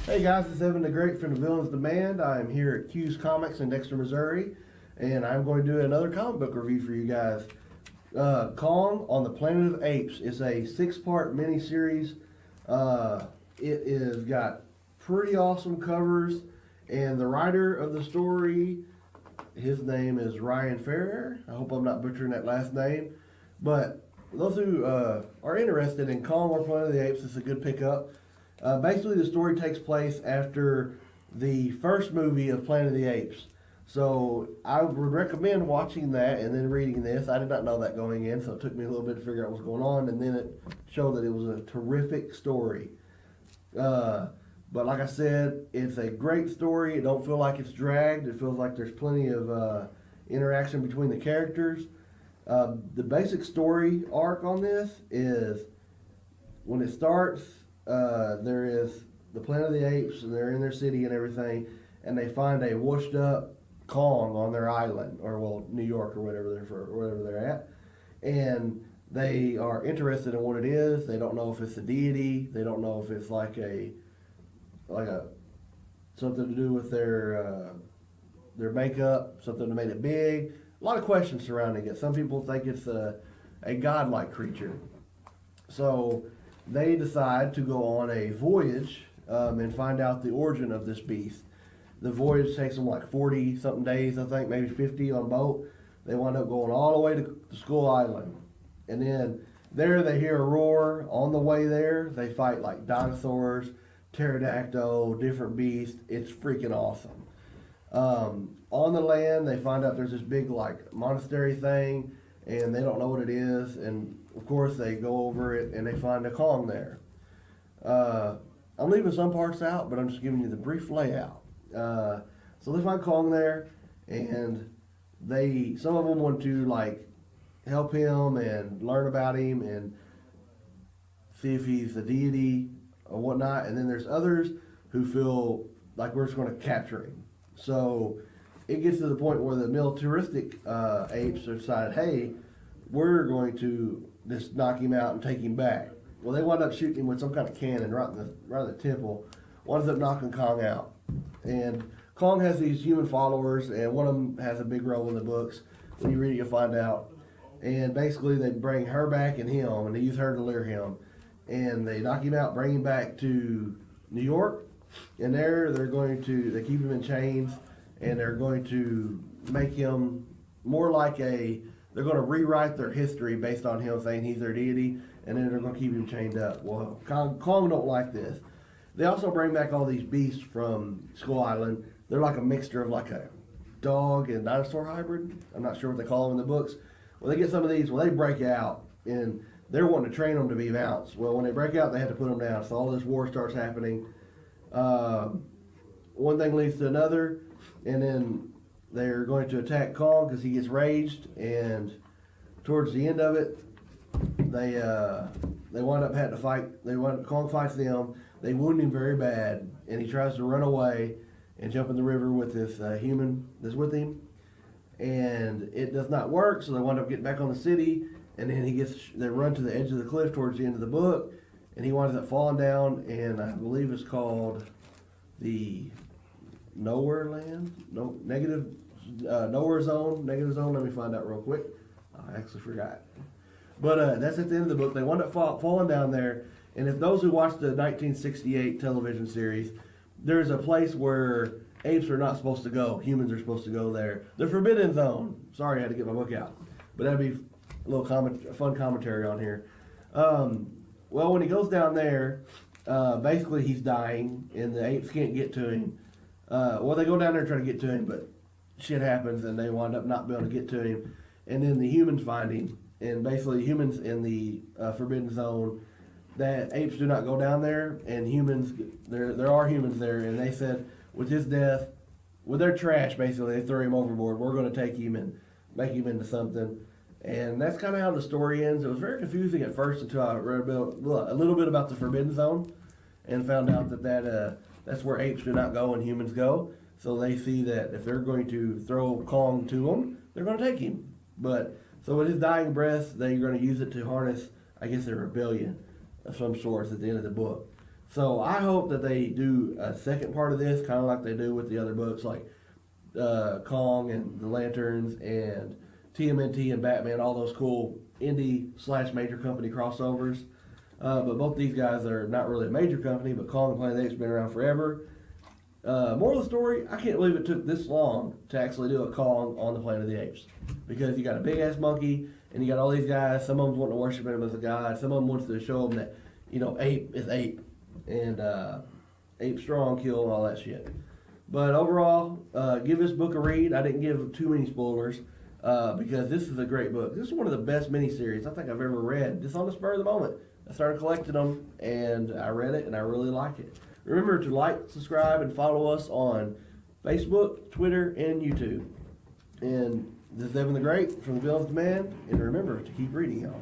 Hey guys, it's Evan the Great from the Villains Demand. I am here at Q's Comics in Dexter, Missouri, and I'm going to do another comic book review for you guys. Kong on the Planet of Apes is a 6-part miniseries. It is got pretty awesome covers, and the writer of the story, his name is Ryan Ferrier. I hope I'm not butchering that last name, but those who are interested in Kong or Planet of the Apes, it's a good pickup. Basically, the story takes place after the first movie of Planet of the Apes. So I would recommend watching that and then reading this. I did not know that going in, so it took me a little bit to figure out what was going on, and then it showed that it was a terrific story. But like I said, it's a great story. It don't feel like it's dragged. It feels like there's plenty of interaction between the characters. The basic story arc on this is when it starts, there is the Planet of the Apes, and they're in their city and everything, and they find a washed up Kong on their island, or well, New York or wherever they're at, and they are interested in what it is. They don't know if it's a deity. They don't know if it's like a something to do with their makeup, something that made it big. A lot of questions surrounding it. Some people think it's a godlike creature. So they decide to go on a voyage and find out the origin of this beast. The voyage takes them like 40-something days, I think, maybe 50 on boat. They wind up going all the way to Skull Island. And then there they hear a roar. On the way there, they fight like dinosaurs, pterodactyl, different beasts. It's freaking awesome. On the land, they find out there's this big like monastery thing, and they don't know what it is. And of course, they go over it and they find a Kong there. I'm leaving some parts out, but I'm just giving you the brief layout. So they find Kong there, and some of them want to like help him and learn about him and see if he's a deity or whatnot. And then there's others who feel like we're just going to capture him. So it gets to the point where the militaristic apes decide, hey, we're going to just knock him out and take him back. Well, they wind up shooting him with some kind of cannon right in the temple. Winds up knocking Kong out. And Kong has these human followers, and one of them has a big role in the books. When you read it, you'll find out. And basically, they bring her back and him, and they use her to lure him. And they knock him out, bring him back to New York. And there, they keep him in chains, and they're going to make him more like they're going to rewrite their history based on him saying he's their deity, and then they're going to keep him chained up. Well, Kong don't like this. They also bring back all these beasts from Skull Island. They're like a mixture of like a dog and dinosaur hybrid. I'm not sure what they call them in the books. Well, they get some of these. Well, they break out, and they're wanting to train them to be mounts. Well, when they break out, they have to put them down. So all this war starts happening. One thing leads to another, and then they're going to attack Kong because he gets raged. And towards the end of it, they wind up having to fight. Kong fights them. They wound him very bad, and he tries to run away and jump in the river with this human that's with him, and it does not work. So they wind up getting back on the city, and then they run to the edge of the cliff towards the end of the book, and he winds up falling down, and I believe it's called the Nowhere Land, Negative Zone. Let me find out real quick. I actually forgot, but that's at the end of the book. They wind up falling down there. And if those who watched the 1968 television series, there's a place where apes are not supposed to go. Humans are supposed to go there. The Forbidden Zone. Sorry, I had to get my book out. But that'd be a little fun commentary on here. Well, when he goes down there, basically he's dying, and the apes can't get to him. Well, they go down there and try to get to him, but shit happens, and they wind up not being able to get to him. And then the humans find him. And basically humans in the Forbidden Zone, that apes do not go down there, and humans, there are humans there, and they said with his death, with their trash, basically, they throw him overboard. We're going to take him and make him into something. And that's kind of how the story ends. It was very confusing at first until I read a little bit about the Forbidden Zone and found out that's where apes do not go and humans go. So they see that if they're going to throw Kong to them, they're going to take him. So with his dying breath, they're going to use it to harness, I guess, a rebellion of some sort at the end of the book. So I hope that they do a second part of this, kind of like they do with the other books, like Kong and the Lanterns and TMNT and Batman, all those cool indie/major company crossovers. But both these guys are not really a major company, but Kong and Planet of the Apes have been around forever. Moral of the story, I can't believe it took this long to actually do a Kong on the Planet of the Apes. Because you got a big ass monkey, and you got all these guys, some of them wanting to worship him as a god, some of them wants to show them that, ape is ape. And ape strong, kill, and all that shit. But overall, give this book a read. I didn't give too many spoilers, because this is a great book. This is one of the best miniseries I think I've ever read, just on the spur of the moment. I started collecting them, and I read it, and I really like it. Remember to like, subscribe, and follow us on Facebook, Twitter, and YouTube. And this is Evan the Great from the Villains Demand, and remember to keep reading, y'all.